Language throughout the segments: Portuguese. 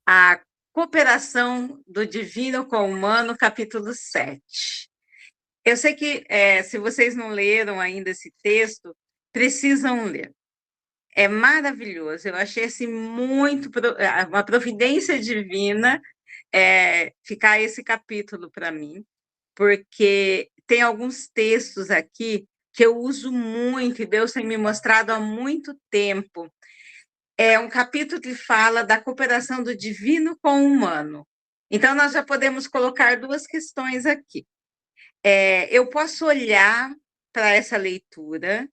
A cooperação do divino com o humano, capítulo 7. Eu sei que, se vocês não leram ainda esse texto, precisam ler. É maravilhoso. Eu achei assim, uma providência divina ficar esse capítulo para mim, porque tem alguns textos aqui que eu uso muito e Deus tem me mostrado há muito tempo. É um capítulo que fala da cooperação do divino com o humano. Então, nós já podemos colocar duas questões aqui. Eu posso olhar para essa leitura,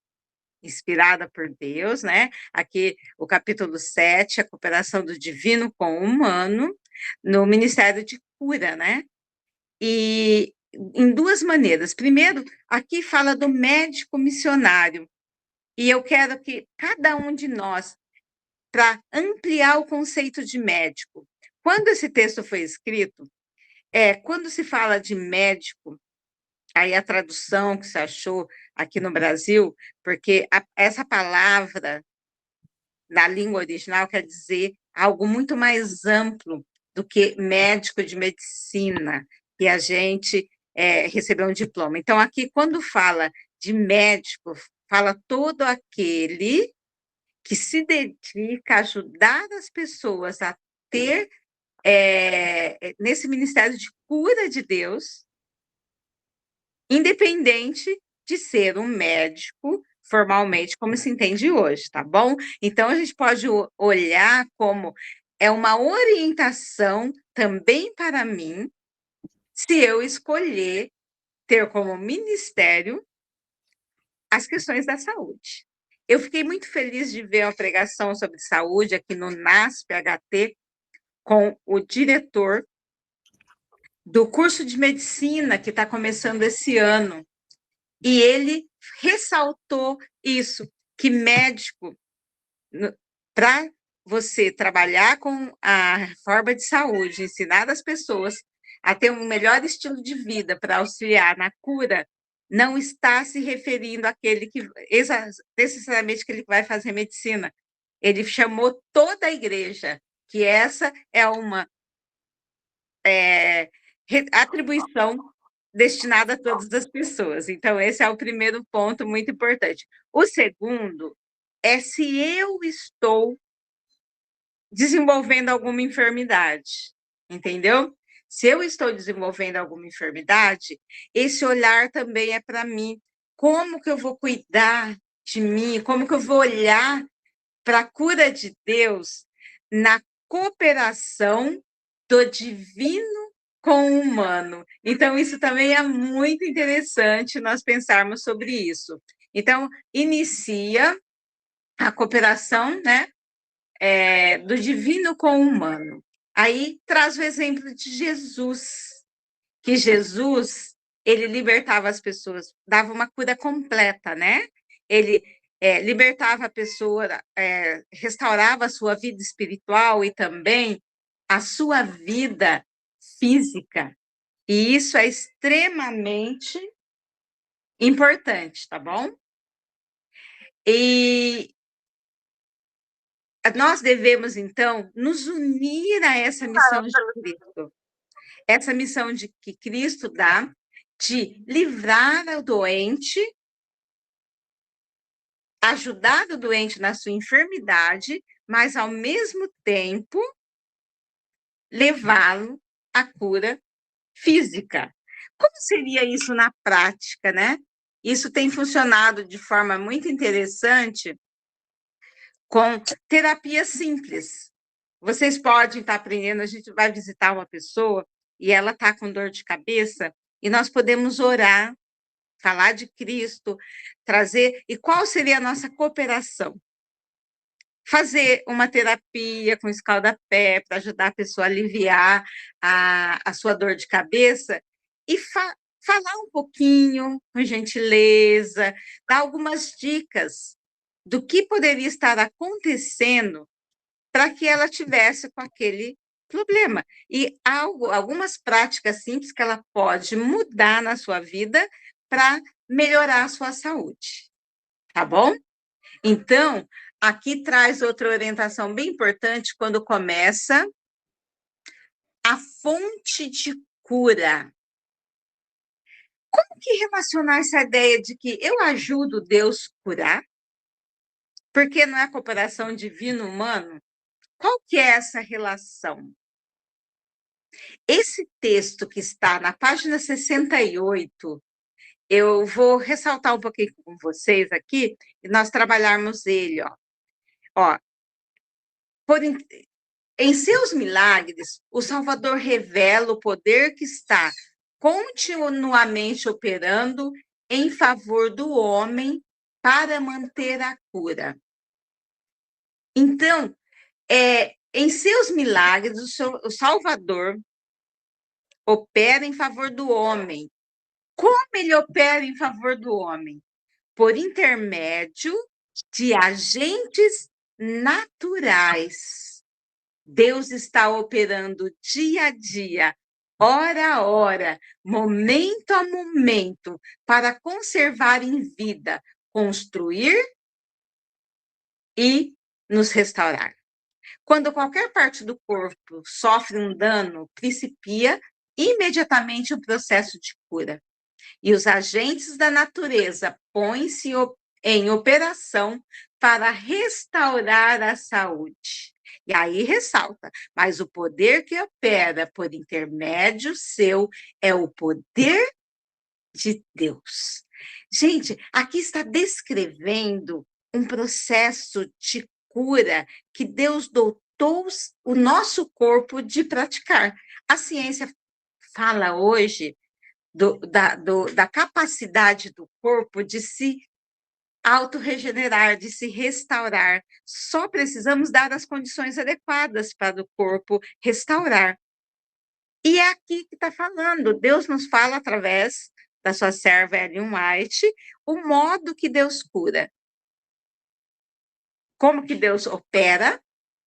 inspirada por Deus, né? Aqui, o capítulo 7, a cooperação do divino com o humano, no Ministério de Cura, né? E em duas maneiras. Primeiro, aqui fala do médico missionário, e eu quero que cada um de nós, para ampliar o conceito de médico. Quando esse texto foi escrito, quando se fala de médico, aí a tradução que se achou aqui no Brasil, porque essa palavra, na língua original, quer dizer algo muito mais amplo do que médico de medicina, que a gente recebeu um diploma. Então, aqui, quando fala de médico, fala todo aquele que se dedica a ajudar as pessoas a ter, nesse ministério de cura de Deus, independente de ser um médico formalmente, como se entende hoje, tá bom? Então, a gente pode olhar como é uma orientação também para mim, se eu escolher ter como ministério as questões da saúde. Eu fiquei muito feliz de ver uma pregação sobre saúde aqui no NASP-HT, com o diretor do curso de medicina que está começando esse ano. E ele ressaltou isso, que médico, para você trabalhar com a reforma de saúde, ensinar as pessoas a ter um melhor estilo de vida para auxiliar na cura, não está se referindo àquele que, necessariamente, aquele que vai fazer medicina. Ele chamou toda a igreja, que essa é uma atribuição destinada a todas as pessoas. Então, esse é o primeiro ponto muito importante. O segundo é se eu estou desenvolvendo alguma enfermidade, entendeu? Se eu estou desenvolvendo alguma enfermidade, esse olhar também é para mim. Como que eu vou cuidar de mim? Como que eu vou olhar para a cura de Deus na cooperação do divino com o humano? Então, isso também é muito interessante nós pensarmos sobre isso. Então, inicia a cooperação, né, do divino com o humano. Aí traz o exemplo de Jesus, que Jesus, ele libertava as pessoas, dava uma cura completa, né? Ele libertava a pessoa, restaurava a sua vida espiritual e também a sua vida física. E isso é extremamente importante, tá bom? E nós devemos, então, nos unir a essa missão de Cristo. Essa missão que Cristo dá de livrar o doente, ajudar o doente na sua enfermidade, mas, ao mesmo tempo, levá-lo à cura física. Como seria isso na prática, né? Isso tem funcionado de forma muito interessante com terapia simples. Vocês podem estar aprendendo, a gente vai visitar uma pessoa e ela está com dor de cabeça, e nós podemos orar, falar de Cristo, trazer. E qual seria a nossa cooperação? Fazer uma terapia com escaldapé para ajudar a pessoa a aliviar a sua dor de cabeça e falar um pouquinho, com gentileza, dar algumas dicas do que poderia estar acontecendo para que ela tivesse com aquele problema. E algumas práticas simples que ela pode mudar na sua vida para melhorar a sua saúde. Tá bom? Então, aqui traz outra orientação bem importante quando começa a fonte de cura. Como que relacionar essa ideia de que eu ajudo Deus a curar? Porque não é a cooperação divino-humano? Qual que é essa relação? Esse texto que está na página 68, eu vou ressaltar um pouquinho com vocês aqui, e nós trabalharmos ele, ó. Ó, em seus milagres, o Salvador revela o poder que está continuamente operando em favor do homem para manter a cura. Então, em seus milagres, o Salvador opera em favor do homem. Como ele opera em favor do homem? Por intermédio de agentes naturais. Deus está operando dia a dia, hora a hora, momento a momento, para conservar em vida, construir e nos restaurar. Quando qualquer parte do corpo sofre um dano, principia imediatamente o processo de cura. E os agentes da natureza põem-se em operação para restaurar a saúde. E aí ressalta, mas o poder que opera por intermédio seu é o poder de Deus. Gente, aqui está descrevendo um processo de cura que Deus dotou o nosso corpo de praticar. A ciência fala hoje da capacidade do corpo de se autorregenerar, de se restaurar. Só precisamos dar as condições adequadas para o corpo restaurar. E é aqui que está falando. Deus nos fala através da sua serva Ellen White, o modo que Deus cura. Como que Deus opera?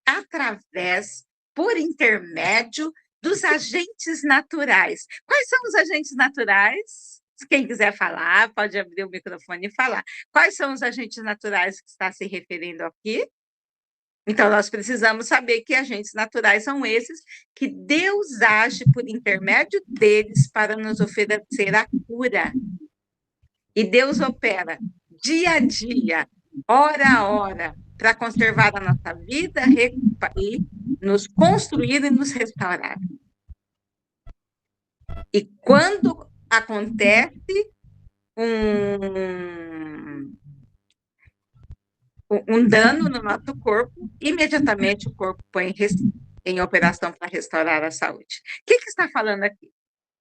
Através, por intermédio dos agentes naturais. Quais são os agentes naturais? Quem quiser falar, pode abrir o microfone e falar. Quais são os agentes naturais que está se referindo aqui? Então, nós precisamos saber que agentes naturais são esses que Deus age por intermédio deles para nos oferecer a cura. E Deus opera dia a dia, hora a hora, para conservar a nossa vida e nos construir e nos restaurar. E quando acontece um dano no nosso corpo, imediatamente o corpo põe em operação para restaurar a saúde. O que está falando aqui?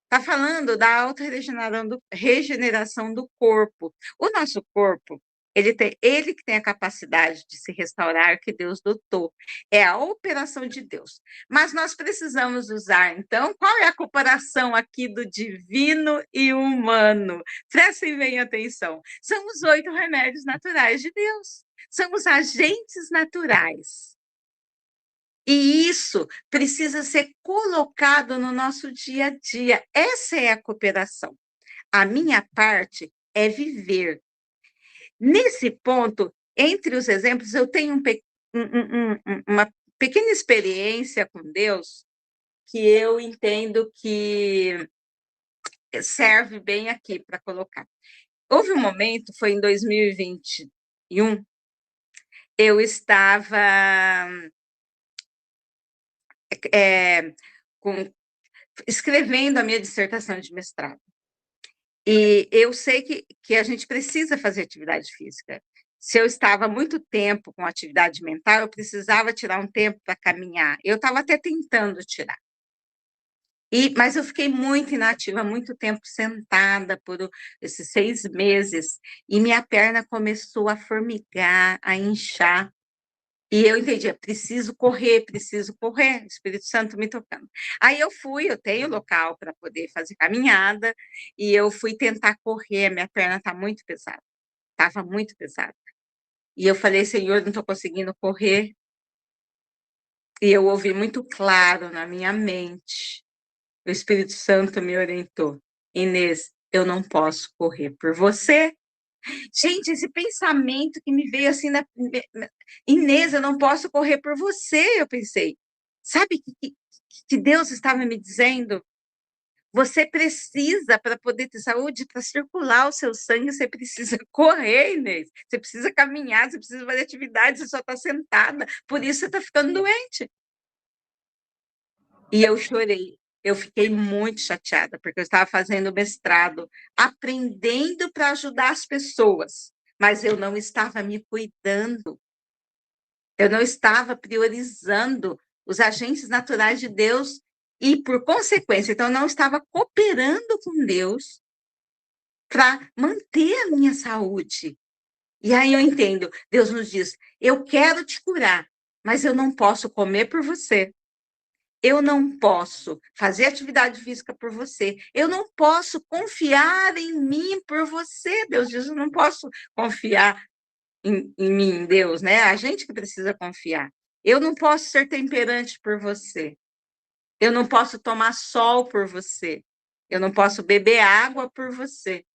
Está falando da autorregeneração do corpo. O nosso corpo, ele que tem a capacidade de se restaurar que Deus dotou. É a operação de Deus. Mas nós precisamos usar, então, qual é a comparação aqui do divino e humano? Prestem bem atenção. São os 8 remédios naturais de Deus. São os agentes naturais. E isso precisa ser colocado no nosso dia a dia. Essa é a cooperação. A minha parte é viver. Nesse ponto, entre os exemplos, eu tenho uma pequena experiência com Deus que eu entendo que serve bem aqui para colocar. Houve um momento, foi em 2021, eu estava escrevendo a minha dissertação de mestrado. E eu sei que a gente precisa fazer atividade física. Se eu estava muito tempo com atividade mental, eu precisava tirar um tempo para caminhar. Eu estava até tentando tirar. Mas eu fiquei muito inativa, muito tempo sentada por esses 6 meses, e minha perna começou a formigar, a inchar. E eu entendi, preciso correr, Espírito Santo me tocando. Aí eu tenho local para poder fazer caminhada, e eu fui tentar correr, minha perna está muito pesada, estava muito pesada. E eu falei, Senhor, não estou conseguindo correr. E eu ouvi muito claro na minha mente, o Espírito Santo me orientou, Inês, eu não posso correr por você. Gente, esse pensamento que me veio assim, Inês, eu não posso correr por você, eu pensei. Sabe que Deus estava me dizendo? Você precisa, para poder ter saúde, para circular o seu sangue, você precisa correr, Inês. Você precisa caminhar, você precisa fazer atividade, você só está sentada. Por isso você está ficando doente. E eu chorei. Eu fiquei muito chateada, porque eu estava fazendo mestrado, aprendendo para ajudar as pessoas, mas eu não estava me cuidando. Eu não estava priorizando os agentes naturais de Deus e, por consequência, então, eu não estava cooperando com Deus para manter a minha saúde. E aí eu entendo, Deus nos diz, eu quero te curar, mas eu não posso comer por você. Eu não posso fazer atividade física por você. Eu não posso confiar em mim por você. Deus diz, eu não posso confiar em mim, em Deus, né? A gente que precisa confiar. Eu não posso ser temperante por você. Eu não posso tomar sol por você. Eu não posso beber água por você.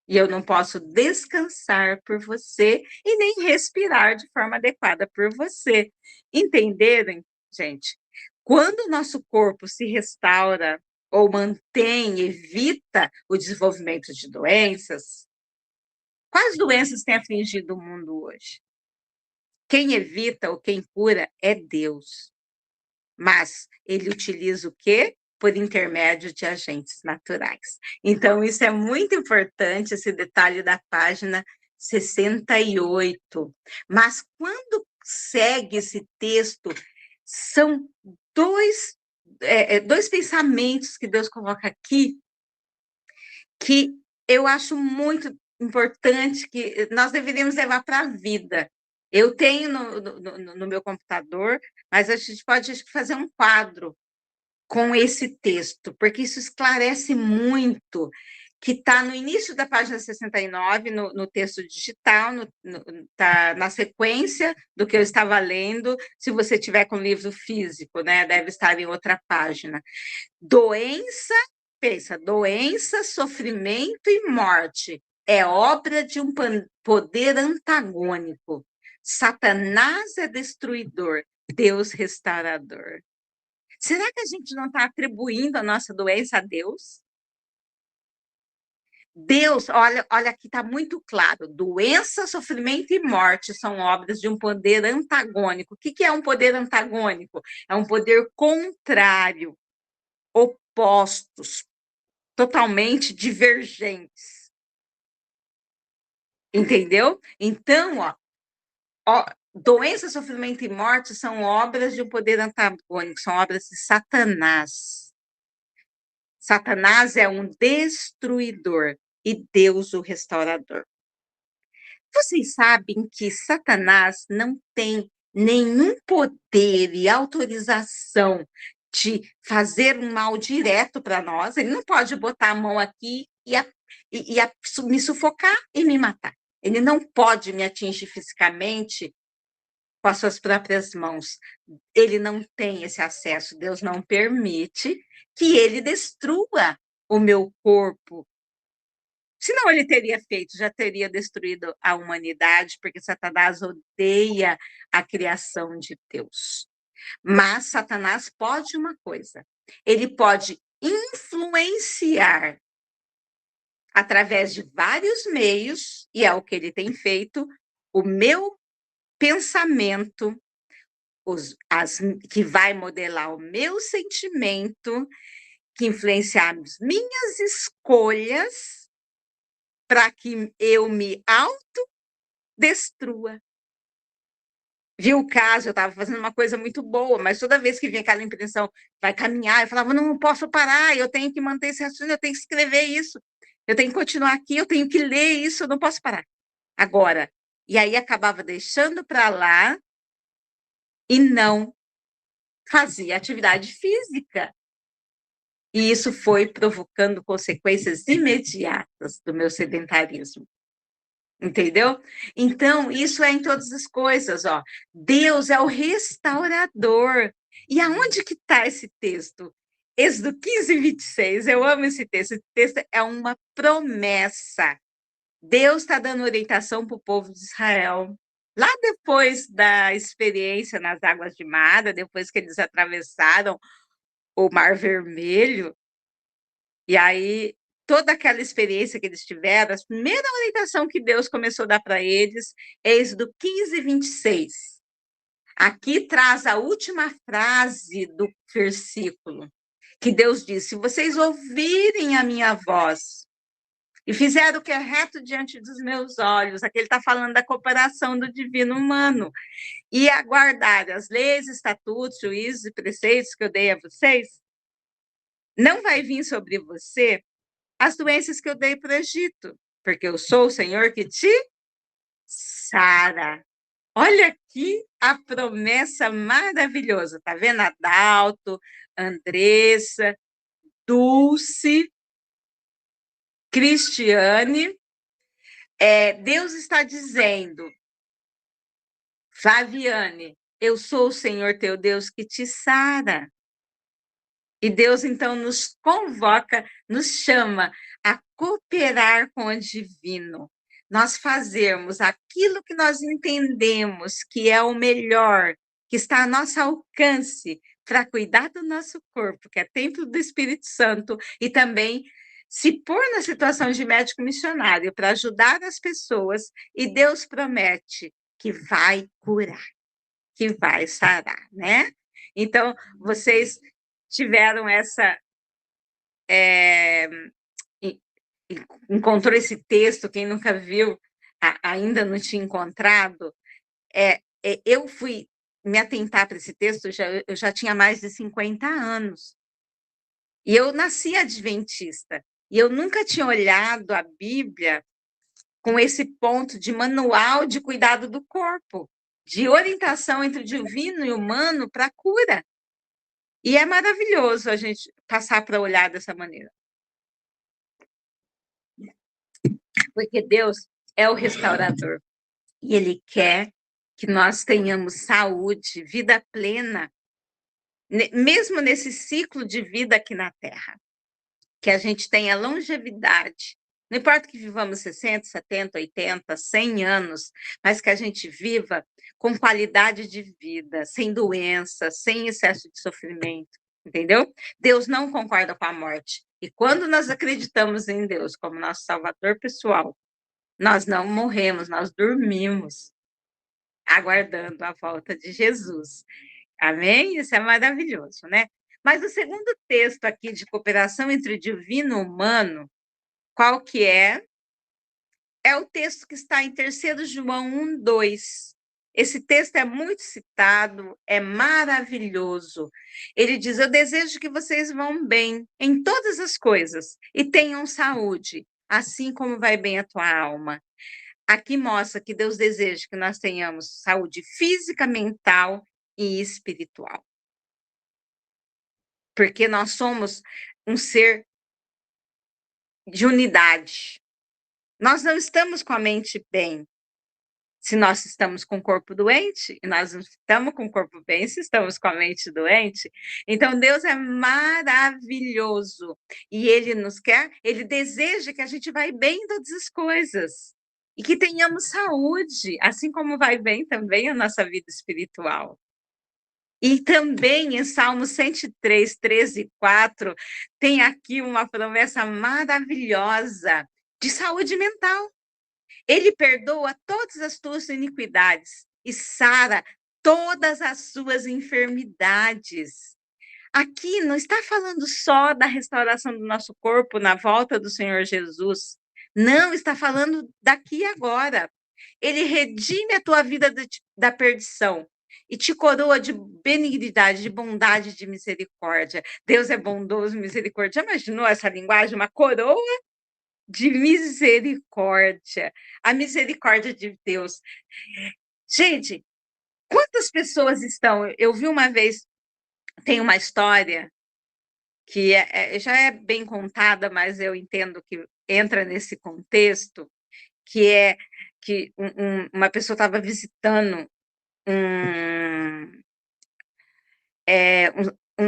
E eu não posso descansar por você e nem respirar de forma adequada por você. Entenderem, gente? Quando o nosso corpo se restaura ou mantém, evita o desenvolvimento de doenças, quais doenças têm afligido o mundo hoje? Quem evita ou quem cura é Deus. Mas ele utiliza o quê? Por intermédio de agentes naturais. Então, isso é muito importante, esse detalhe da página 68. Mas quando segue esse texto, são dois pensamentos que Deus coloca aqui que eu acho muito importante que nós deveríamos levar para a vida. Eu tenho no meu computador, mas a gente pode fazer um quadro com esse texto, porque isso esclarece muito, que está no início da página 69, no texto digital, tá na sequência do que eu estava lendo, se você tiver com livro físico, né, deve estar em outra página. Doença, pensa, doença, sofrimento e morte é obra de um poder antagônico. Satanás é destruidor, Deus restaurador. Será que a gente não está atribuindo a nossa doença a Deus? Deus, olha aqui está muito claro, doença, sofrimento e morte são obras de um poder antagônico. O que é um poder antagônico? É um poder contrário, opostos, totalmente divergentes. Entendeu? Então, doença, sofrimento e morte são obras de um poder antagônico, são obras de Satanás. Satanás é um destruidor e Deus o restaurador. Vocês sabem que Satanás não tem nenhum poder e autorização de fazer um mal direto para nós. Ele não pode botar a mão aqui e me sufocar e me matar. Ele não pode me atingir fisicamente com as suas próprias mãos. Ele não tem esse acesso. Deus não permite que ele destrua o meu corpo. Senão ele teria feito, já teria destruído a humanidade, porque Satanás odeia a criação de Deus. Mas Satanás pode uma coisa, ele pode influenciar através de vários meios, e é o que ele tem feito, o meu pensamento, que vai modelar o meu sentimento, que influenciar as minhas escolhas, para que eu me autodestrua. Viu o caso, eu estava fazendo uma coisa muito boa, mas toda vez que vinha aquela impressão, vai caminhar, eu falava, não posso parar, eu tenho que manter esse raciocínio, eu tenho que escrever isso, eu tenho que continuar aqui, eu tenho que ler isso, eu não posso parar. Agora, e aí acabava deixando para lá e não fazia atividade física. E isso foi provocando consequências imediatas do meu sedentarismo. Entendeu? Então, isso é em todas as coisas, ó. Deus é o restaurador. E aonde que está esse texto? Êxodo 15, 26. Eu amo esse texto. Esse texto é uma promessa. Deus está dando orientação para o povo de Israel. Lá depois da experiência nas águas de Mara, depois que eles atravessaram o Mar Vermelho, e aí toda aquela experiência que eles tiveram, a primeira orientação que Deus começou a dar para eles, é Êxodo 15, 26. Aqui traz a última frase do versículo, que Deus diz: se vocês ouvirem a minha voz e fizeram o que é reto diante dos meus olhos, aqui ele está falando da cooperação do divino humano, e aguardar as leis, estatutos, juízos e preceitos que eu dei a vocês, não vai vir sobre você as doenças que eu dei para o Egito, porque eu sou o Senhor que te sara. Olha aqui a promessa maravilhosa, tá vendo? Adalto, Andressa, Dulce, Cristiane. Deus está dizendo, Flaviane, eu sou o Senhor teu Deus que te sara. E Deus, então, nos convoca, nos chama a cooperar com o divino. Nós fazermos aquilo que nós entendemos que é o melhor, que está a nosso alcance, para cuidar do nosso corpo, que é templo do Espírito Santo, e também se pôr na situação de médico missionário para ajudar as pessoas, e Deus promete que vai curar, que vai sarar, né? Então, vocês tiveram essa. Encontrou esse texto, quem nunca viu, ainda não tinha encontrado. Eu fui me atentar para esse texto, eu já tinha mais de 50 anos. E eu nasci adventista. E eu nunca tinha olhado a Bíblia com esse ponto de manual de cuidado do corpo, de orientação entre o divino e o humano para a cura. E é maravilhoso a gente passar para olhar dessa maneira. Porque Deus é o restaurador. E Ele quer que nós tenhamos saúde, vida plena, mesmo nesse ciclo de vida aqui na Terra. Que a gente tenha longevidade. Não importa que vivamos 60, 70, 80, 100 anos, mas que a gente viva com qualidade de vida, sem doença, sem excesso de sofrimento, entendeu? Deus não concorda com a morte. E quando nós acreditamos em Deus como nosso salvador pessoal, nós não morremos, nós dormimos, aguardando a volta de Jesus. Amém? Isso é maravilhoso, né? Mas o segundo texto aqui de cooperação entre o divino e o humano, qual que é? É o texto que está em 3 João 1, 2. Esse texto é muito citado, é maravilhoso. Ele diz: eu desejo que vocês vão bem em todas as coisas e tenham saúde, assim como vai bem a tua alma. Aqui mostra que Deus deseja que nós tenhamos saúde física, mental e espiritual. Porque nós somos um ser de unidade. Nós não estamos com a mente bem se nós estamos com o corpo doente, e nós não estamos com o corpo bem se estamos com a mente doente. Então, Deus é maravilhoso. E Ele nos quer, Ele deseja que a gente vá bem em todas as coisas. E que tenhamos saúde, assim como vai bem também a nossa vida espiritual. E também em Salmo 103, 13 e 4, tem aqui uma promessa maravilhosa de saúde mental. Ele perdoa todas as tuas iniquidades e sara todas as suas enfermidades. Aqui não está falando só da restauração do nosso corpo na volta do Senhor Jesus. Não, está falando daqui e agora. Ele redime a tua vida da perdição e te coroa de benignidade, de bondade, de misericórdia. Deus é bondoso, misericórdia. Já imaginou essa linguagem? Uma coroa de misericórdia. A misericórdia de Deus. Gente, quantas pessoas estão... Eu vi uma vez, tem uma história que já é bem contada, mas eu entendo que entra nesse contexto, que é que uma pessoa estava visitando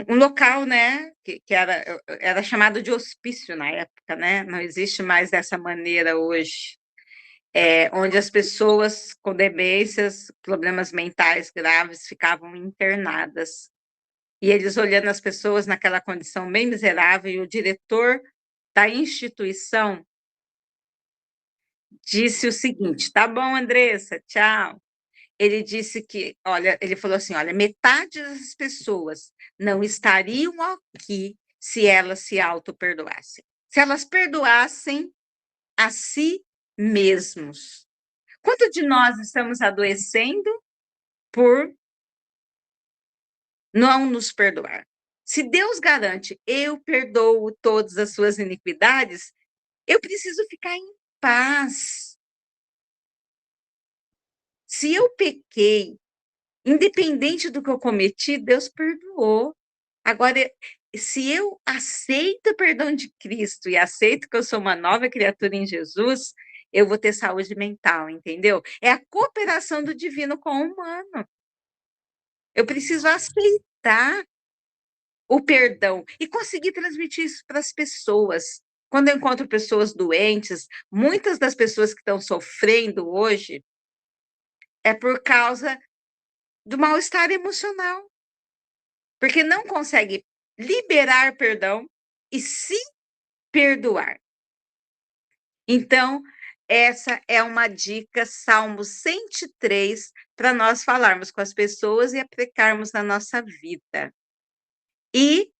um local, né, que era chamado de hospício na época, né? Não existe mais dessa maneira hoje. onde as pessoas com demências, problemas mentais graves, ficavam internadas. E eles olhando as pessoas naquela condição bem miserável, e o diretor da instituição disse o seguinte: tá bom, Andressa, tchau. Ele disse que, olha, ele falou assim: olha, metade das pessoas não estariam aqui se elas se auto-perdoassem. Se elas perdoassem a si mesmos. Quanto de nós estamos adoecendo por não nos perdoar? Se Deus garante, eu perdoo todas as suas iniquidades, eu preciso ficar em paz. Se eu pequei, independente do que eu cometi, Deus perdoou. Agora, se eu aceito o perdão de Cristo e aceito que eu sou uma nova criatura em Jesus, eu vou ter saúde mental, entendeu? É a cooperação do divino com o humano. Eu preciso aceitar o perdão e conseguir transmitir isso para as pessoas. Quando eu encontro pessoas doentes, muitas das pessoas que estão sofrendo hoje é por causa do mal-estar emocional, porque não consegue liberar perdão e se perdoar. Então, essa é uma dica, Salmo 103, para nós falarmos com as pessoas e aplicarmos na nossa vida. E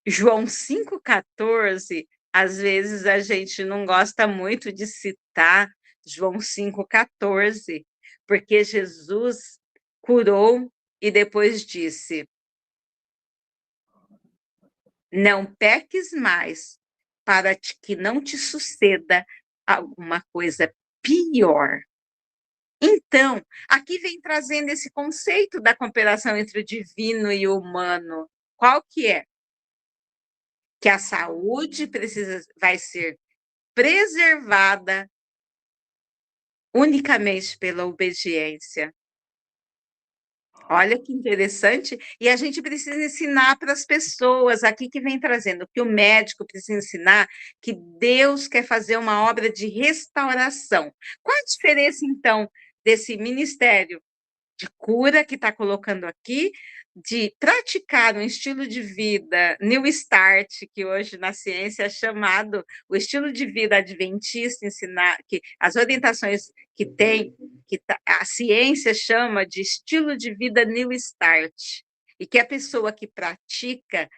João 5,14, às vezes a gente não gosta muito de citar João 5,14, porque Jesus curou e depois disse: não peques mais, para que não te suceda alguma coisa pior. Então, aqui vem trazendo esse conceito da cooperação entre o divino e o humano. Qual que é? Que a saúde vai ser preservada unicamente pela obediência. Olha que interessante. E a gente precisa ensinar para as pessoas, aqui que vem trazendo, que o médico precisa ensinar que Deus quer fazer uma obra de restauração. Qual a diferença, então, desse ministério de cura que está colocando aqui, de praticar um estilo de vida New Start, que hoje na ciência é chamado o estilo de vida adventista, ensinar que as orientações que tem, a ciência chama de estilo de vida New Start, e que a pessoa que pratica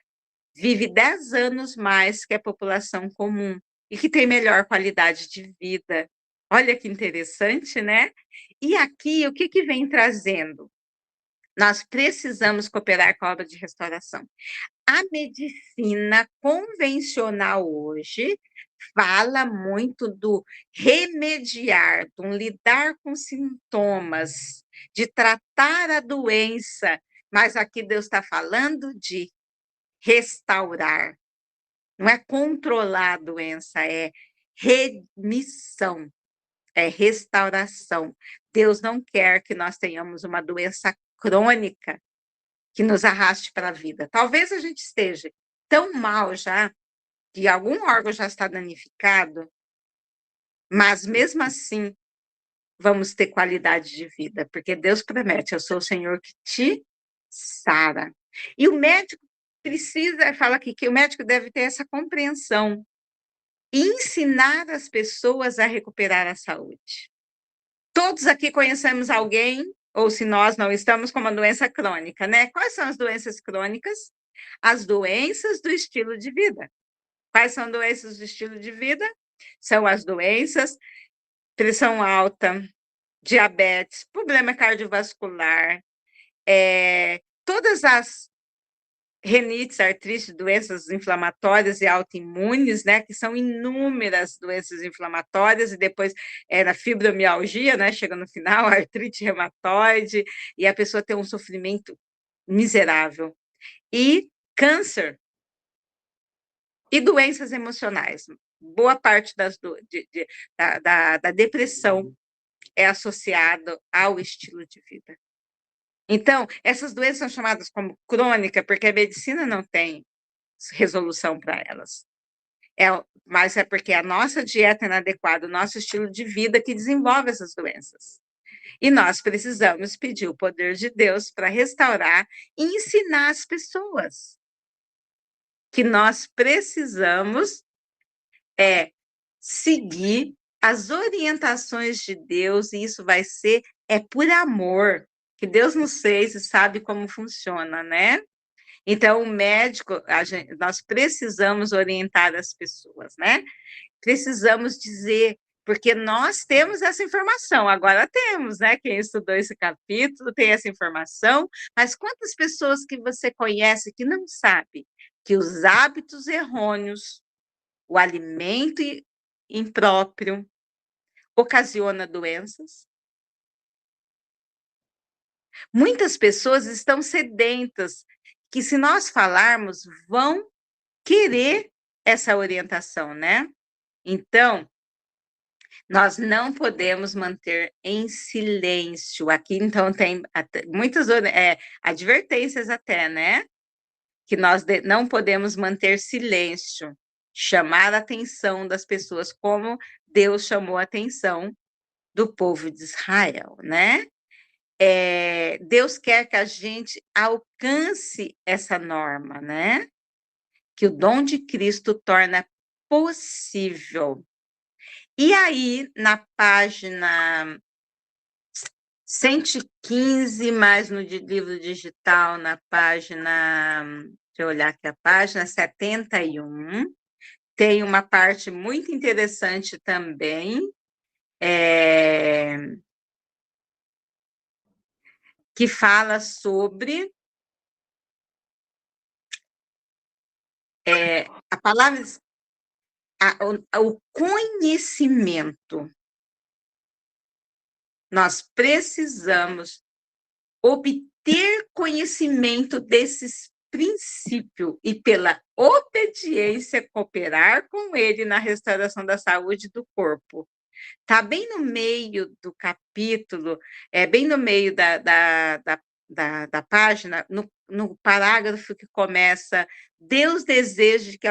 vive 10 anos mais que a população comum e que tem melhor qualidade de vida. Olha que interessante, né? E aqui, o que vem trazendo? Nós precisamos cooperar com a obra de restauração. A medicina convencional hoje fala muito do remediar, do lidar com sintomas, de tratar a doença, mas aqui Deus está falando de restaurar. Não é controlar a doença, é remissão, é restauração. Deus não quer que nós tenhamos uma doença crônica que nos arraste para a vida. Talvez a gente esteja tão mal já, que algum órgão já está danificado, mas mesmo assim vamos ter qualidade de vida, porque Deus promete: eu sou o Senhor que te sara. E o médico fala aqui que o médico deve ter essa compreensão e ensinar as pessoas a recuperar a saúde. Todos aqui conhecemos alguém, ou se nós não estamos com uma doença crônica, né? Quais são as doenças crônicas? As doenças do estilo de vida. Quais são doenças do estilo de vida? São as doenças, pressão alta, diabetes, problema cardiovascular, todas as renites, artrite, doenças inflamatórias e autoimunes, né, que são inúmeras doenças inflamatórias, e depois na fibromialgia, né, chega no final, artrite reumatoide, e a pessoa tem um sofrimento miserável. E câncer e doenças emocionais. Boa parte da depressão é associada ao estilo de vida. Então, essas doenças são chamadas como crônica, porque a medicina não tem resolução para elas. Mas é porque a nossa dieta é inadequada, o nosso estilo de vida que desenvolve essas doenças. E nós precisamos pedir o poder de Deus para restaurar e ensinar as pessoas que nós precisamos seguir as orientações de Deus, e isso vai ser por amor, que Deus nos fez e sabe como funciona, né? Então, o médico, nós precisamos orientar as pessoas, né? Precisamos dizer, porque nós temos essa informação, agora temos, né? Quem estudou esse capítulo tem essa informação, mas quantas pessoas que você conhece que não sabe que os hábitos errôneos, o alimento impróprio, ocasiona doenças? Muitas pessoas estão sedentas, que se nós falarmos, vão querer essa orientação, né? Então, nós não podemos manter em silêncio. Aqui, então, tem muitas advertências até, né? Que nós não podemos manter silêncio, chamar a atenção das pessoas, como Deus chamou a atenção do povo de Israel, né? Deus quer que a gente alcance essa norma, né? Que o dom de Cristo torna possível. E aí, na página 115, mais no livro digital, na página, deixa eu olhar aqui a página 71, tem uma parte muito interessante também, que fala sobre a palavra, o conhecimento. Nós precisamos obter conhecimento desses princípios e, pela obediência, cooperar com ele na restauração da saúde do corpo. Está bem no meio do capítulo, bem no meio da página, no parágrafo que começa: Deus deseja que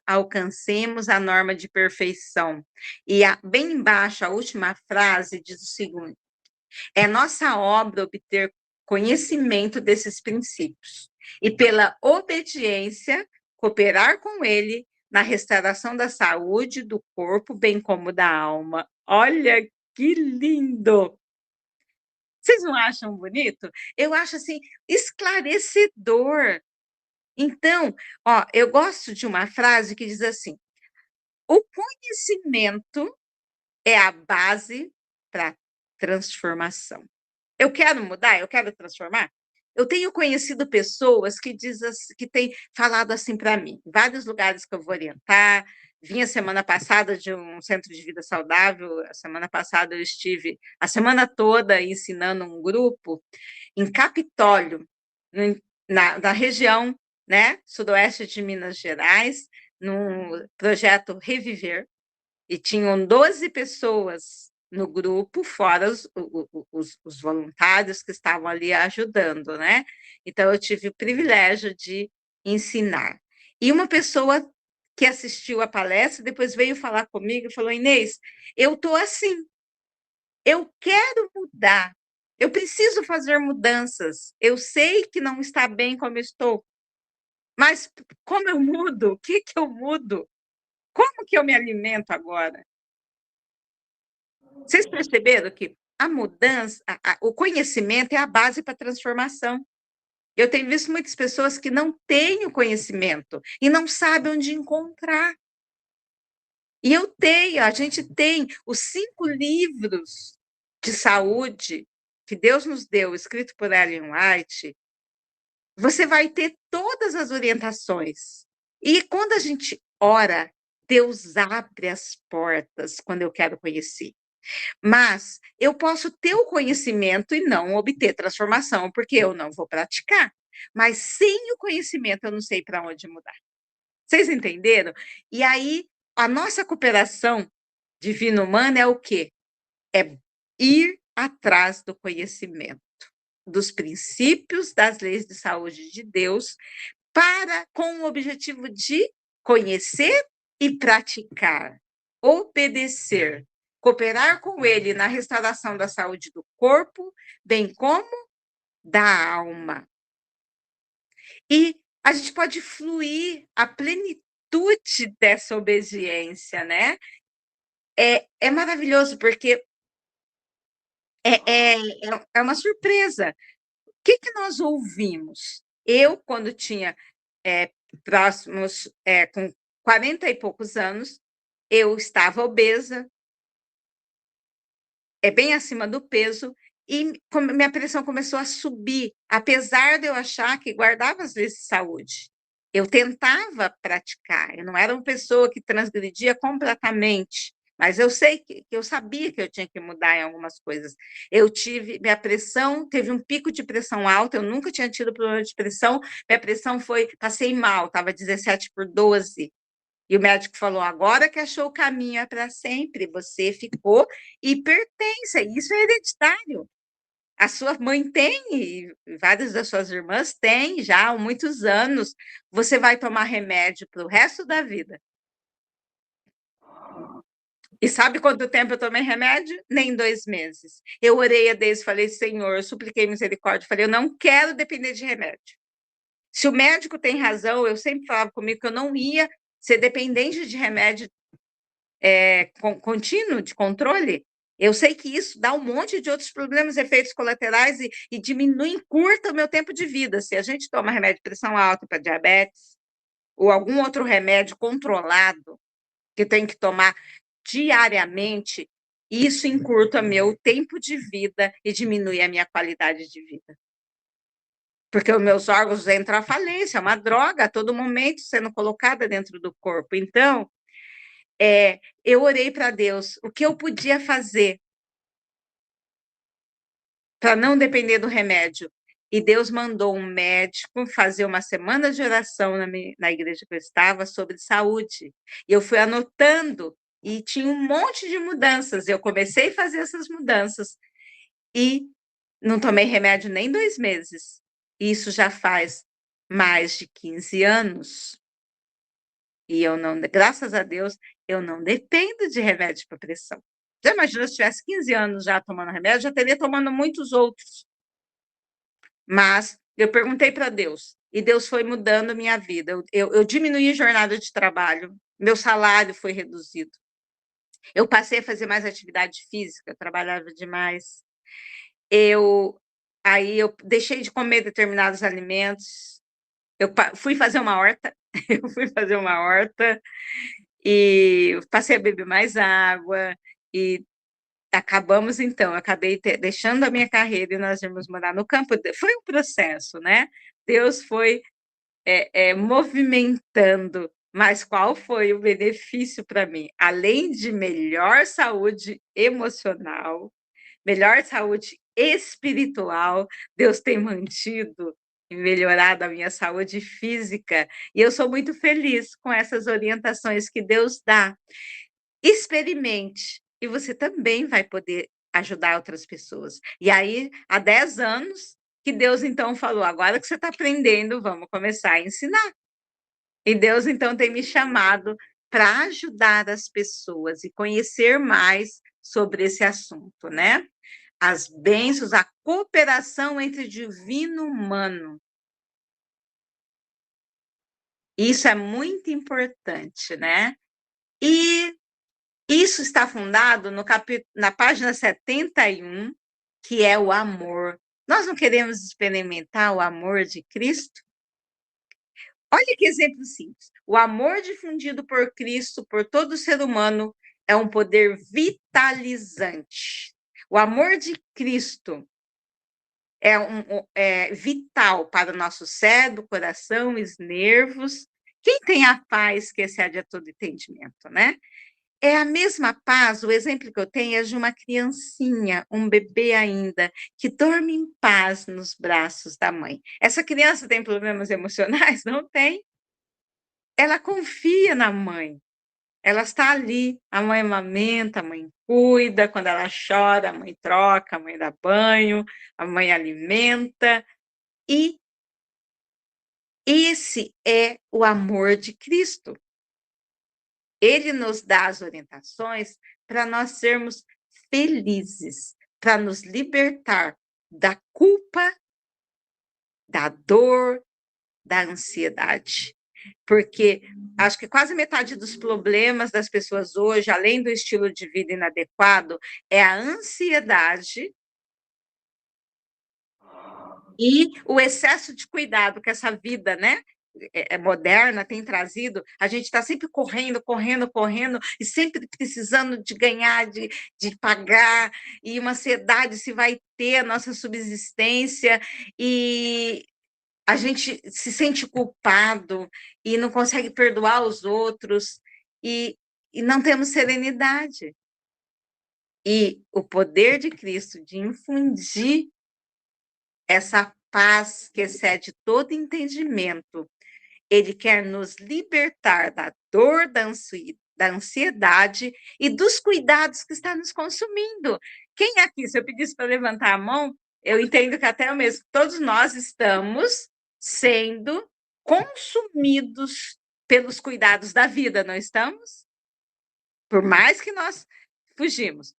alcancemos a norma de perfeição. E bem embaixo, a última frase diz o seguinte: é nossa obra obter conhecimento desses princípios e, pela obediência, cooperar com ele na restauração da saúde do corpo, bem como da alma. Olha que lindo! Vocês não acham bonito? Eu acho assim esclarecedor. Então, eu gosto de uma frase que diz assim: o conhecimento é a base para a transformação. Eu quero mudar, eu quero transformar. Eu tenho conhecido pessoas que que têm falado assim para mim, em vários lugares que eu vou orientar. Vim a semana passada de um centro de vida saudável. A semana passada eu estive a semana toda ensinando um grupo em Capitólio, na região, né, sudoeste de Minas Gerais, no projeto Reviver, e tinham 12 pessoas no grupo, fora os voluntários que estavam ali ajudando, né? Então, eu tive o privilégio de ensinar. E uma pessoa que assistiu a palestra depois veio falar comigo e falou: Inês, eu estou assim, eu quero mudar, eu preciso fazer mudanças, eu sei que não está bem como eu estou, mas como eu mudo? O que eu mudo? Como que eu me alimento agora? Vocês perceberam que a mudança, o conhecimento é a base para a transformação. Eu tenho visto muitas pessoas que não têm o conhecimento e não sabem onde encontrar. E a gente tem os 5 livros de saúde que Deus nos deu, escrito por Ellen White. Você vai ter todas as orientações. E quando a gente ora, Deus abre as portas quando eu quero conhecer. Mas eu posso ter o conhecimento e não obter transformação, porque eu não vou praticar. Mas sem o conhecimento, eu não sei para onde mudar. Vocês entenderam? E aí, a nossa cooperação divino-humana é o quê? É ir atrás do conhecimento, dos princípios, das leis de saúde de Deus, com o objetivo de conhecer e praticar, obedecer, cooperar com ele na restauração da saúde do corpo, bem como da alma. E a gente pode fluir a plenitude dessa obediência, né? É maravilhoso, porque é uma surpresa. O que nós ouvimos? Eu, quando tinha próximos, com 40 e poucos anos, eu estava obesa, bem acima do peso, e minha pressão começou a subir, apesar de eu achar que guardava as leis de saúde. Eu tentava praticar, eu não era uma pessoa que transgredia completamente, mas eu sei que eu sabia que eu tinha que mudar em algumas coisas. Minha pressão, teve um pico de pressão alta, eu nunca tinha tido problema de pressão, minha pressão passei mal, estava 17/12, e o médico falou: agora que achou o caminho é para sempre, você ficou hipertensa, isso é hereditário. A sua mãe tem, e várias das suas irmãs têm já há muitos anos. Você vai tomar remédio para o resto da vida. E sabe quanto tempo eu tomei remédio? Nem 2 meses. Eu orei a Deus, falei: Senhor, eu supliquei misericórdia, falei: eu não quero depender de remédio. Se o médico tem razão, eu sempre falava comigo que eu não ia ser dependente de remédio contínuo, de controle. Eu sei que isso dá um monte de outros problemas, efeitos colaterais, e diminui, encurta o meu tempo de vida. Se a gente toma remédio de pressão alta para diabetes, ou algum outro remédio controlado, que tem que tomar diariamente, isso encurta meu tempo de vida e diminui a minha qualidade de vida. Porque os meus órgãos entram à falência, é uma droga a todo momento sendo colocada dentro do corpo. Então, eu orei para Deus o que eu podia fazer para não depender do remédio. E Deus mandou um médico fazer uma semana de oração na igreja que eu estava sobre saúde. E eu fui anotando, e tinha um monte de mudanças. Eu comecei a fazer essas mudanças e não tomei remédio nem 2 meses. Isso já faz mais de 15 anos. E eu não, graças a Deus, eu não dependo de remédio para pressão. Já imaginou se tivesse 15 anos já tomando remédio, já teria tomando muitos outros. Mas eu perguntei para Deus, e Deus foi mudando minha vida. Eu diminuí a jornada de trabalho, meu salário foi reduzido. Eu passei a fazer mais atividade física, eu trabalhava demais. Aí eu deixei de comer determinados alimentos. Eu fui fazer uma horta, eu fui fazer uma horta, e passei a beber mais água, e acabamos, então, eu acabei deixando a minha carreira e nós íamos morar no campo. Foi um processo, né? Deus foi movimentando, mas qual foi o benefício para mim? Além de melhor saúde emocional, melhor saúde espiritual, Deus tem mantido e melhorado a minha saúde física, e eu sou muito feliz com essas orientações que Deus dá. Experimente, e você também vai poder ajudar outras pessoas. E aí, há 10 anos, que Deus então falou: agora que você está aprendendo, vamos começar a ensinar. E Deus então tem me chamado para ajudar as pessoas e conhecer mais sobre esse assunto, né? As bênçãos, a cooperação entre divino e humano. Isso é muito importante, né? E isso está fundado na página 71, que é o amor. Nós não queremos experimentar o amor de Cristo? Olha que exemplo simples. O amor difundido por Cristo, por todo ser humano, é um poder vitalizante. O amor de Cristo é vital para o nosso cérebro, coração e os nervos. Quem tem a paz que excede a todo entendimento, né? É a mesma paz, o exemplo que eu tenho é de uma criancinha, um bebê ainda, que dorme em paz nos braços da mãe. Essa criança tem problemas emocionais? Não tem. Ela confia na mãe. Ela está ali, a mãe amamenta, a mãe cuida, quando ela chora, a mãe troca, a mãe dá banho, a mãe alimenta. E esse é o amor de Cristo. Ele nos dá as orientações para nós sermos felizes, para nos libertar da culpa, da dor, da ansiedade. Porque acho que quase metade dos problemas das pessoas hoje, além do estilo de vida inadequado, é a ansiedade e o excesso de cuidado que essa vida, né, moderna tem trazido. A gente está sempre correndo, correndo, correndo, e sempre precisando de ganhar, de pagar, e uma ansiedade se vai ter a nossa subsistência, e a gente se sente culpado e não consegue perdoar os outros, e não temos serenidade. E o poder de Cristo de infundir essa paz que excede todo entendimento, ele quer nos libertar da dor, da ansiedade e dos cuidados que está nos consumindo. Quem aqui, se eu pedisse para levantar a mão, eu entendo que até eu mesmo, todos nós estamos sendo consumidos pelos cuidados da vida, não estamos? Por mais que nós fugimos.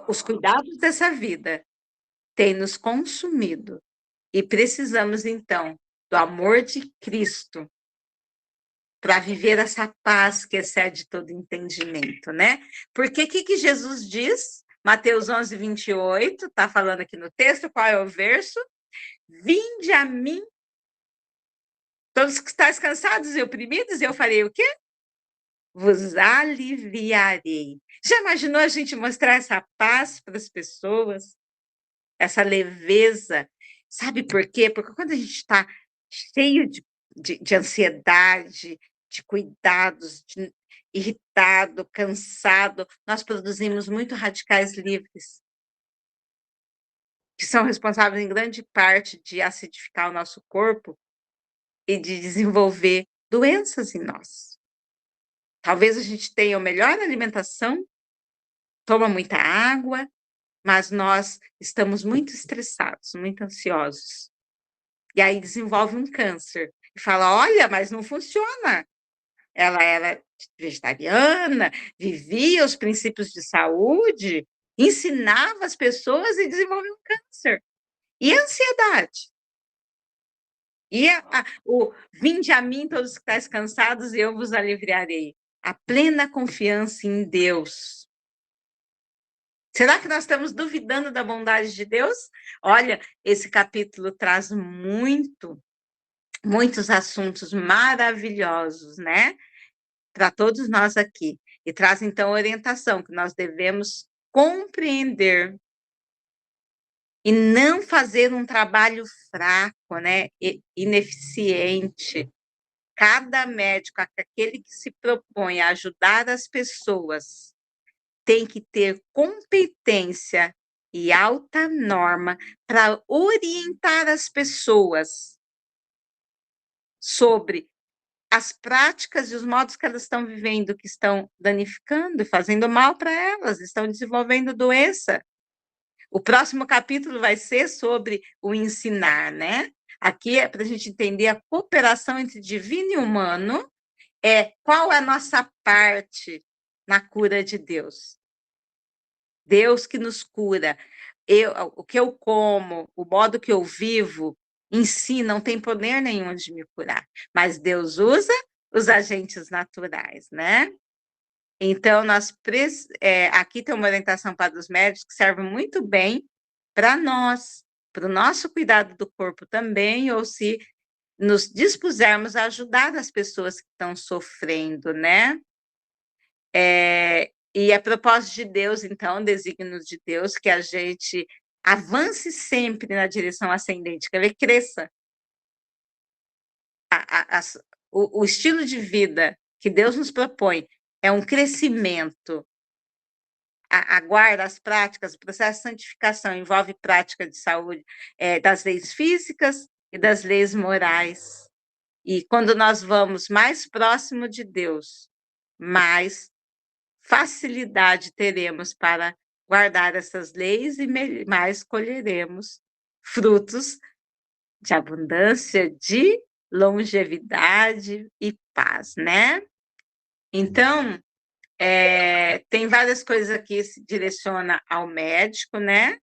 Os cuidados dessa vida têm nos consumido. E precisamos, então, do amor de Cristo para viver essa paz que excede todo entendimento, né? Porque o que Jesus diz? Mateus 11, 28, está falando aqui no texto, qual é o verso? Vinde a mim, todos que estáis cansados e oprimidos, e eu farei o quê? Vos aliviarei. Já imaginou a gente mostrar essa paz para as pessoas? Essa leveza? Sabe por quê? Porque quando a gente está cheio de ansiedade, de cuidados, irritado, cansado, nós produzimos muito radicais livres, que são responsáveis em grande parte de acidificar o nosso corpo e de desenvolver doenças em nós. Talvez a gente tenha a melhor alimentação, toma muita água, mas nós estamos muito estressados, muito ansiosos. E aí desenvolve um câncer. E fala, olha, mas não funciona. Ela era vegetariana, vivia os princípios de saúde, ensinava as pessoas e desenvolveu um câncer. E a ansiedade? E o vinde a mim todos que estáis cansados e eu vos aliviarei. A plena confiança em Deus. Será que nós estamos duvidando da bondade de Deus? Olha, esse capítulo traz muitos assuntos maravilhosos, né? Para todos nós aqui. E traz, então, orientação, que nós devemos compreender e não fazer um trabalho fraco, né? Ineficiente. Cada médico, aquele que se propõe a ajudar as pessoas, tem que ter competência e alta norma para orientar as pessoas sobre as práticas e os modos que elas estão vivendo, que estão danificando e fazendo mal para elas, estão desenvolvendo doença. O próximo capítulo vai ser sobre o ensinar, né? Aqui é para a gente entender a cooperação entre divino e humano, qual é a nossa parte na cura de Deus. Deus que nos cura. O que eu como, o modo que eu vivo, em si não tem poder nenhum de me curar, mas Deus usa os agentes naturais, né? Então, aqui tem uma orientação para os médicos que serve muito bem para nós, para o nosso cuidado do corpo também, ou se nos dispusermos a ajudar as pessoas que estão sofrendo, né? E a propósito de Deus, então, desígnios de Deus, que a gente avance sempre na direção ascendente, que ele cresça. O estilo de vida que Deus nos propõe é um crescimento. A guarda, as práticas, o processo de santificação envolve prática de saúde das leis físicas e das leis morais. E quando nós vamos mais próximo de Deus, mais facilidade teremos para guardar essas leis e mais colheremos frutos de abundância, de longevidade e paz, né? Então, tem várias coisas aqui que se direciona ao médico, né?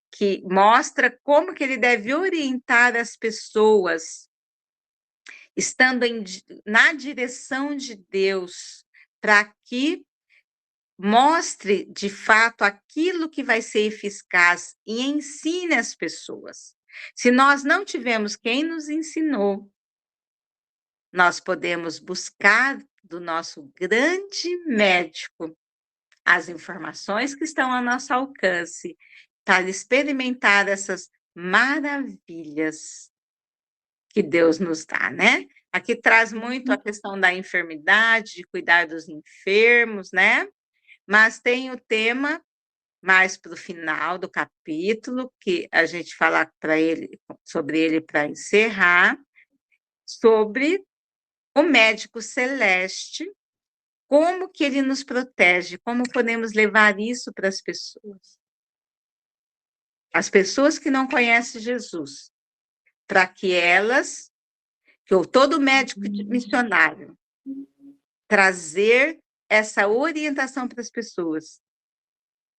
Que mostra como que ele deve orientar as pessoas, estando na direção de Deus, para que mostre, de fato, aquilo que vai ser eficaz e ensine as pessoas. Se nós não tivermos quem nos ensinou, nós podemos buscar do nosso grande médico as informações que estão ao nosso alcance para experimentar essas maravilhas que Deus nos dá, né? Aqui traz muito a questão da enfermidade, de cuidar dos enfermos, né? Mas tem o tema mais para o final do capítulo, que a gente fala sobre ele para encerrar, sobre o médico celeste, como que ele nos protege, como podemos levar isso para as pessoas. As pessoas que não conhecem Jesus, para que elas, todo médico missionário, trazer essa orientação para as pessoas,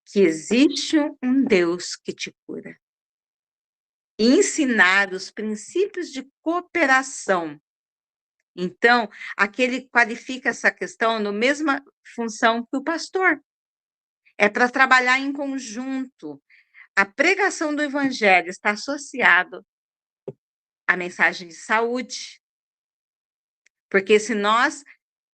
que existe um Deus que te cura. E ensinar os princípios de cooperação. Então, aqui ele qualifica essa questão na mesma função que o pastor. É para trabalhar em conjunto. A pregação do evangelho está associada à mensagem de saúde. Porque se nós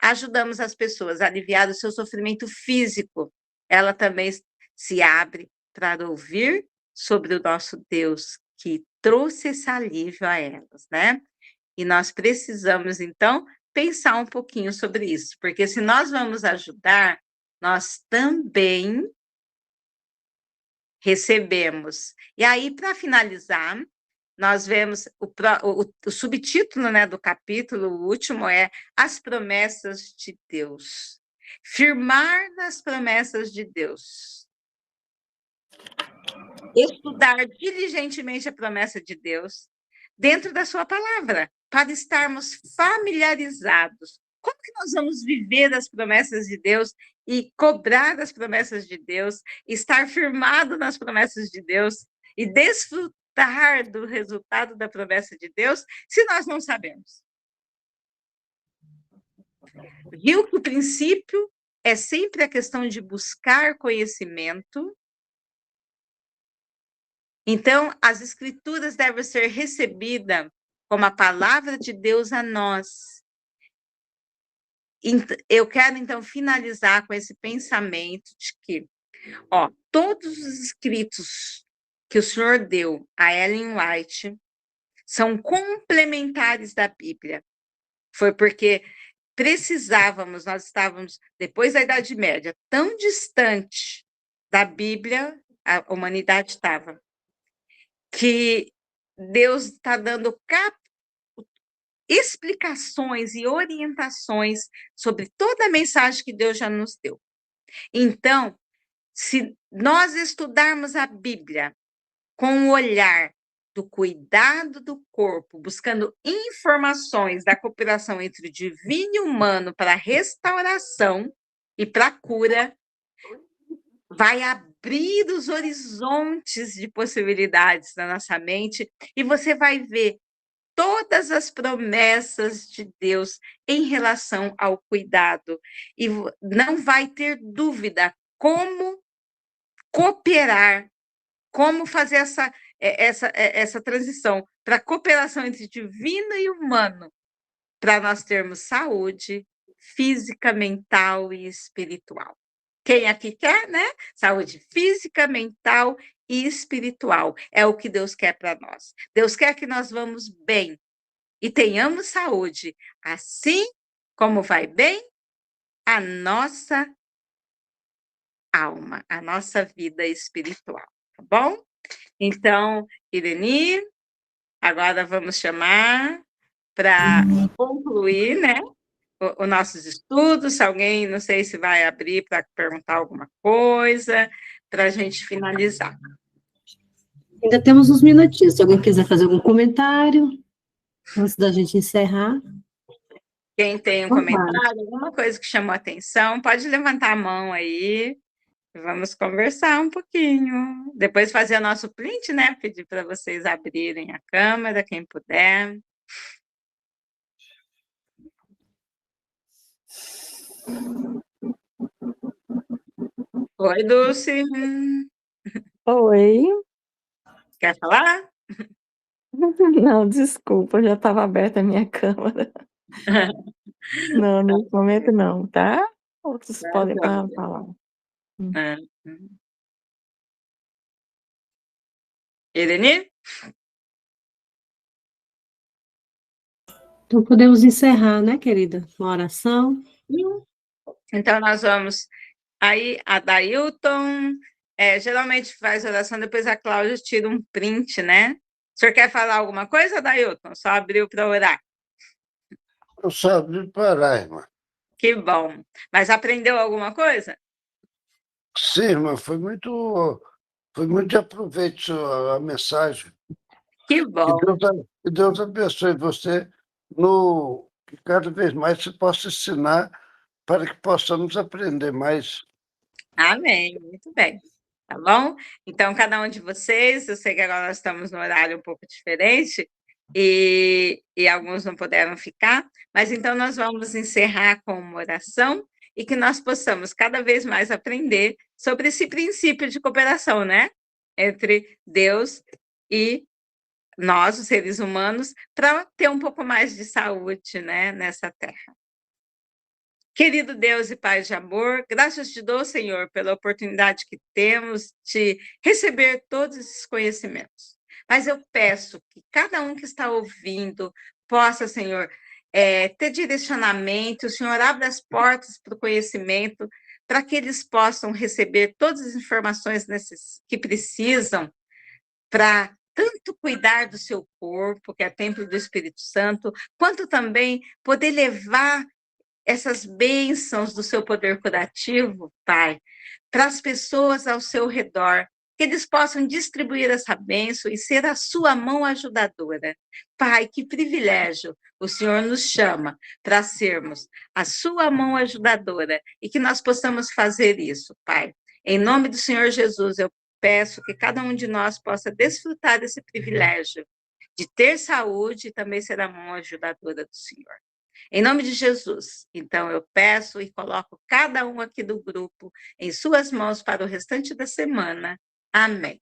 ajudamos as pessoas a aliviar o seu sofrimento físico, ela também se abre para ouvir sobre o nosso Deus, que trouxe esse alívio a elas, né? E nós precisamos, então, pensar um pouquinho sobre isso, porque se nós vamos ajudar, nós também recebemos. E aí, para finalizar, nós vemos o subtítulo, né, do capítulo, o último é As Promessas de Deus. Firmar nas promessas de Deus. Estudar diligentemente a promessa de Deus dentro da sua palavra, para estarmos familiarizados. Como que nós vamos viver as promessas de Deus e cobrar as promessas de Deus, estar firmado nas promessas de Deus e desfrutar do resultado da promessa de Deus, se nós não sabemos? Viu que o princípio é sempre a questão de buscar conhecimento. Então, as escrituras devem ser recebidas como a palavra de Deus a nós. Eu quero, então, finalizar com esse pensamento de que, todos os escritos que o Senhor deu a Ellen White são complementares da Bíblia. Foi porque nós estávamos, depois da Idade Média, tão distante da Bíblia, a humanidade estava, que Deus está dando explicações e orientações sobre toda a mensagem que Deus já nos deu. Então, se nós estudarmos a Bíblia com o olhar do cuidado do corpo, buscando informações da cooperação entre o divino e o humano para a restauração e para a cura, vai abrir os horizontes de possibilidades na nossa mente e você vai ver todas as promessas de Deus em relação ao cuidado. E não vai ter dúvida como cooperar, como fazer essa transição para a cooperação entre divino e humano, para nós termos saúde física, mental e espiritual. Quem aqui quer, né? Saúde física, mental e espiritual. É o que Deus quer para nós. Deus quer que nós vamos bem e tenhamos saúde, assim como vai bem a nossa alma, a nossa vida espiritual, tá bom? Então, Ireni, agora vamos chamar para concluir, né, os nossos estudos. Se alguém, não sei se vai abrir para perguntar alguma coisa, para a gente finalizar. Ainda temos uns minutinhos, se alguém quiser fazer algum comentário, antes da gente encerrar. Quem tem um comentário, alguma coisa que chamou a atenção, pode levantar a mão aí. Vamos conversar um pouquinho. Depois fazer o nosso print, né? Pedir para vocês abrirem a câmera, quem puder. Oi, Dulce. Oi. Quer falar? Não, desculpa, já estava aberta a minha câmera. Não, nesse momento não, tá? Outros podem falar. Eleni? Então, podemos encerrar, né, querida? Uma oração. Então, nós vamos... Aí, a Dailton, geralmente faz oração, depois a Cláudia tira um print, né? O senhor quer falar alguma coisa, Dailton? Só abriu para orar. Eu só abri para orar, irmã. Que bom. Mas aprendeu alguma coisa? Sim, irmã, foi muito de aproveito a mensagem. Que bom. Que Deus abençoe você, que cada vez mais você possa ensinar para que possamos aprender mais. Amém, muito bem. Tá bom? Então, cada um de vocês, eu sei que agora nós estamos no horário um pouco diferente, e alguns não puderam ficar, mas então nós vamos encerrar com uma oração e que nós possamos cada vez mais aprender sobre esse princípio de cooperação, né? Entre Deus e nós, os seres humanos, para ter um pouco mais de saúde, né, nessa terra. Querido Deus e Pai de amor, graças te dou, Senhor, pela oportunidade que temos de receber todos esses conhecimentos. Mas eu peço que cada um que está ouvindo possa, Senhor, ter direcionamento, o Senhor abra as portas para o conhecimento, para que eles possam receber todas as informações que precisam para tanto cuidar do seu corpo, que é templo do Espírito Santo, quanto também poder levar essas bênçãos do seu poder curativo, Pai, para as pessoas ao seu redor, que eles possam distribuir essa bênção e ser a sua mão ajudadora. Pai, que privilégio o Senhor nos chama para sermos a sua mão ajudadora e que nós possamos fazer isso, Pai. Em nome do Senhor Jesus, eu peço que cada um de nós possa desfrutar desse privilégio de ter saúde e também ser a mão ajudadora do Senhor. Em nome de Jesus, então eu peço e coloco cada um aqui do grupo em suas mãos para o restante da semana. Amém.